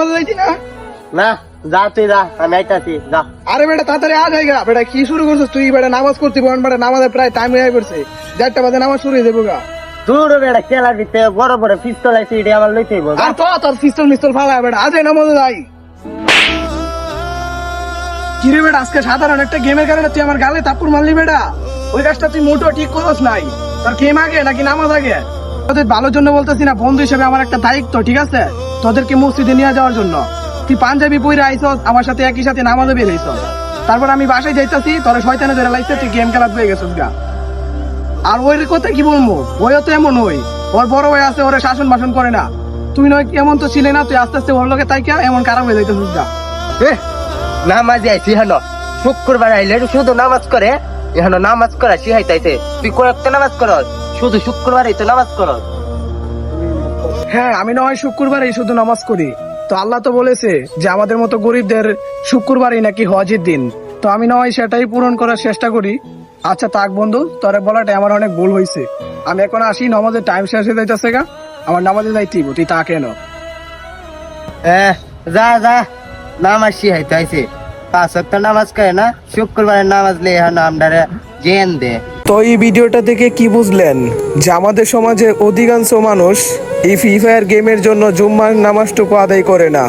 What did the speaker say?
নামাজ যাইতি না? না যা তুই যা, আমি আইতাছি যা। আরে বেটা তাড়াতাড়ি আ যাইগা বেটা, কি শুরু করছিস তুই বেটা? নামাজ করতে বল বেটা, নামাজের প্রায় টাইম হয়ে পড়ছে, 4টা বাজে নামাজ শুরু হয়ে যাবো গা। দূর বেড়া খেলার ভিতরে বড় বড় পিস্তল আছে, এটা আমার লইতে হইব। আর তো তোর পিস্তল মিস্তল ফালা বেটা, আজ নামাজে যাই। কিরে বেটা, আজকে সাধারণ একটা গেমের কারণে তুই আমার গালে থাপ্পড় মারলি বেটা, ওই কাজটা তুই মোটেও ঠিক করছ নাই। তোর গেম আগে নাকি নামাজ আগে? তোদের ভালোর জন্য বলতেছি না, বন্ধু হিসেবে আমার একটা দায়িত্ব, ঠিক আছে? তোদেরকে মসজিদে নিয়ে যাওয়ার জন্য। তুই পাঞ্জাবি পরে আইছস, আমার সাথে একই সাথে নামাজে বের হইছস, তারপর আমি বাসায় যাইতাছি, তোর শয়তানে ধরে লাইছে, তুই গেম খেলা হয়ে গেছিস গা। আর ওই কথা কি বলবো, ওইও তো এমন ওই, ওর বড় ভাই আছে, ওরা শাসন ভাষণ করে না। তুই নয় এমন তো ছিলে না, তুই আস্তে আস্তে ওর লোকে তাই এমন খারাপ হয়ে যাইতেছিস গা। নামাজে আইছি হেন, শুক্রবার আইলে শুধু নামাজ করে, এখন নামাজ করা শিখাইতাইছে। তুই কয়েকটা নামাজ করস, শুধু শুক্রবারই তো নামাজ করস। হ্যাঁ, আমি না হয় শুক্রবারই শুধু নামাজ করি, তো আল্লাহ তো বলেছে যে আমাদের মতো গরিবদের শুক্রবারই নাকি হজের দিন, তো আমি না হয় সেটাই পূরণ করার চেষ্টা করি। আচ্ছা থাক বন্ধু, তোর বলাটা আমার অনেক ভুল হয়েছে। আমি এখন আসি, নামাজের টাইম শেষ হয়ে যাইতেছে গা, আমার নামাজে যাইতে হইব, তুই তা কেন? যা যা, নামাজ শিখাইতে আইছে। 5 ওয়াক্ত নামাজ করে না, শুক্রবারের নামাজ লে এখন আমরারে জেন দে। তো এই ভিডিওটা থেকে কি বুঝলেন? যে আমাদের সমাজে অধিকাংশ মানুষ এই ফ্রি ফায়ার গেমের জন্য জুম্মার নামাজটুকু আদায় করে না।